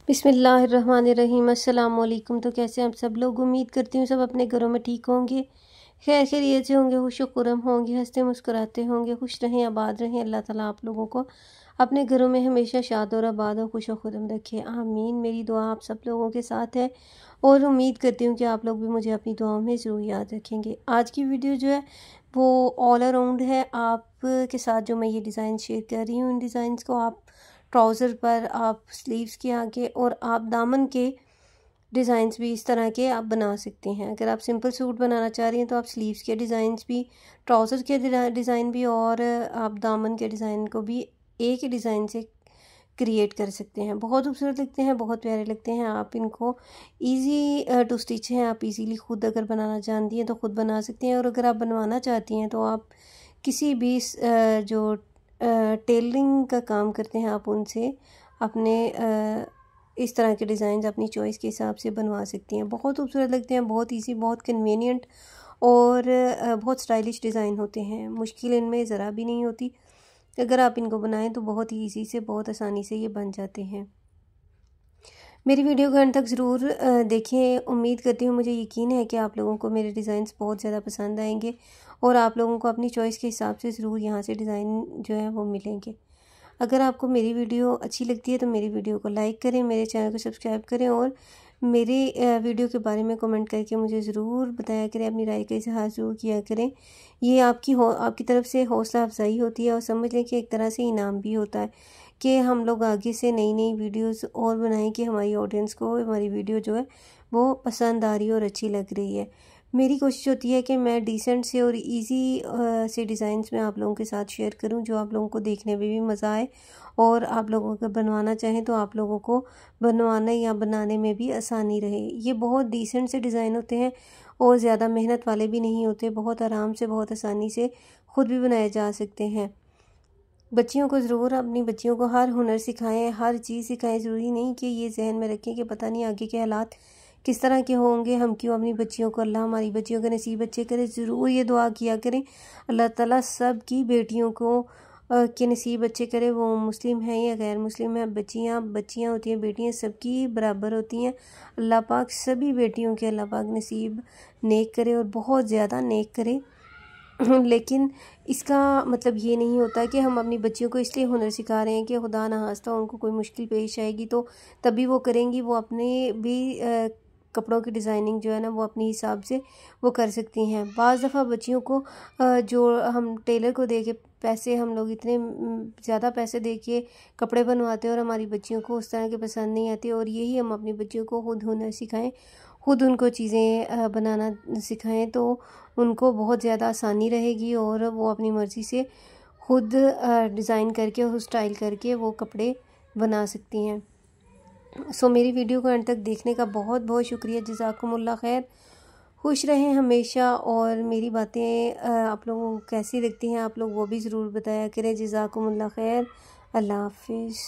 बिस्मिल्लाहिर्रहमानिर्रहीम। अस्सलाम वालेकुम। तो कैसे हैं आप सब लोग? उम्मीद करती हूँ सब अपने घरों में ठीक होंगे, खैर खैरियत से होंगे, खुश खुरम होंगे, हंसते मुस्कुराते होंगे, खुश रहें, आबाद रहें। अल्लाह ताला आप लोगों को अपने घरों में हमेशा शाद और आबाद और खुश खुरम रखे, आमीन। मेरी दुआ आप सब लोगों के साथ है और उम्मीद करती हूँ कि आप लोग भी मुझे अपनी दुआओं में ज़रूर याद रखेंगे। आज की वीडियो जो है वो ऑल अराउंड है। आप के साथ जो मैं ये डिज़ाइन शेयर कर रही हूँ, इन डिज़ाइंस को आप ट्राउज़र पर, आप स्लीव्स के आगे और आप दामन के डिज़ाइंस भी इस तरह के आप बना सकते हैं। अगर आप सिंपल सूट बनाना चाह रही हैं तो आप स्लीव्स के डिज़ाइंस भी, ट्राउज़र के डिज़ाइन भी और आप दामन के डिज़ाइन को भी एक ही डिज़ाइन से क्रिएट कर सकते हैं। बहुत खूबसूरत लगते हैं, बहुत प्यारे लगते हैं। आप इनको इजी टू स्टिच हैं, आप इजीली खुद अगर बनाना जानती हैं तो खुद बना सकती हैं, और अगर आप बनवाना चाहती हैं तो आप किसी भी जो टेलरिंग का काम करते हैं आप उनसे अपने इस तरह के डिज़ाइन अपनी चॉइस के हिसाब से बनवा सकती हैं। बहुत खूबसूरत लगते हैं, बहुत इजी, बहुत कन्वीनियंट और बहुत स्टाइलिश डिज़ाइन होते हैं। मुश्किल इनमें ज़रा भी नहीं होती। अगर आप इनको बनाएं तो बहुत ही ईजी से, बहुत आसानी से ये बन जाते हैं। मेरी वीडियो को अंत तक ज़रूर देखें। उम्मीद करती हूँ, मुझे यकीन है कि आप लोगों को मेरे डिज़ाइंस बहुत ज़्यादा पसंद आएंगे और आप लोगों को अपनी चॉइस के हिसाब से ज़रूर यहाँ से डिज़ाइन जो है वो मिलेंगे। अगर आपको मेरी वीडियो अच्छी लगती है तो मेरी वीडियो को लाइक करें, मेरे चैनल को सब्सक्राइब करें और मेरे वीडियो के बारे में कमेंट करके मुझे ज़रूर बताया करें, अपनी राय का इज़हार ज़रूर किया करें। ये आपकी तरफ से हौसला अफजाई होती है और समझ लें कि एक तरह से इनाम भी होता है कि हम लोग आगे से नई नई वीडियोस और बनाएं कि हमारी ऑडियंस को हमारी वीडियो जो है वो पसंद आ रही है और अच्छी लग रही है। मेरी कोशिश होती है कि मैं डिसेंट से और इजी से डिज़ाइंस में आप लोगों के साथ शेयर करूं जो आप लोगों को देखने में भी मज़ा आए और आप लोगों को बनवाना चाहें तो आप लोगों को बनवाने या बनाने में भी आसानी रहे। ये बहुत डिसेंट से डिज़ाइन होते हैं और ज़्यादा मेहनत वाले भी नहीं होते, बहुत आराम से, बहुत आसानी से खुद भी बनाए जा सकते हैं। बच्चियों को ज़रूर अपनी बच्चियों को हर हुनर सिखाएं, हर चीज़ सिखाएं। ज़रूरी नहीं कि ये जहन में रखें कि पता नहीं आगे के हालात किस तरह के होंगे, हम क्यों अपनी बच्चियों को, अल्लाह हमारी बच्चियों के नसीब अच्छे करे। ज़रूर ये दुआ किया करें, अल्लाह ताला सब की बेटियों को के नसीब अच्छे करे, वो मुस्लिम हैं या गैर मुस्लिम हैं। बच्चियाँ बच्चियाँ होती हैं, बेटियाँ सबकी बराबर होती हैं। अल्लाह पाक सभी बेटियों के अल्लाह पाक नसीब नेक करे और बहुत ज़्यादा नेक करे। लेकिन इसका मतलब ये नहीं होता कि हम अपनी बच्चियों को इसलिए हुनर सिखा रहे हैं कि खुदा ना खास्ता उनको कोई मुश्किल पेश आएगी तो तभी वो करेंगी। वो अपने भी कपड़ों की डिज़ाइनिंग जो है ना वो अपने हिसाब से वो कर सकती हैं। बाज़ दफ़ा बच्चियों को जो हम टेलर को दे के पैसे, हम लोग इतने ज़्यादा पैसे दे के कपड़े बनवाते हैं और हमारी बच्चियों को उस तरह के पसंद नहीं आते, और यही हम अपनी बच्चियों को खुद हुनर सिखाएं, खुद उनको चीज़ें बनाना सिखाएं तो उनको बहुत ज़्यादा आसानी रहेगी और वो अपनी मर्ज़ी से खुद डिज़ाइन करके और स्टाइल करके वो कपड़े बना सकती हैं। सो मेरी वीडियो को अंत तक देखने का बहुत बहुत शुक्रिया। जज़ाकुमुल्लाह खैर। खुश रहें हमेशा और मेरी बातें आप लोगों को कैसी लगती हैं आप लोग वो भी ज़रूर बताया करें। जज़ाकुमुल्लाह खैर। अल्लाह हाफिज़।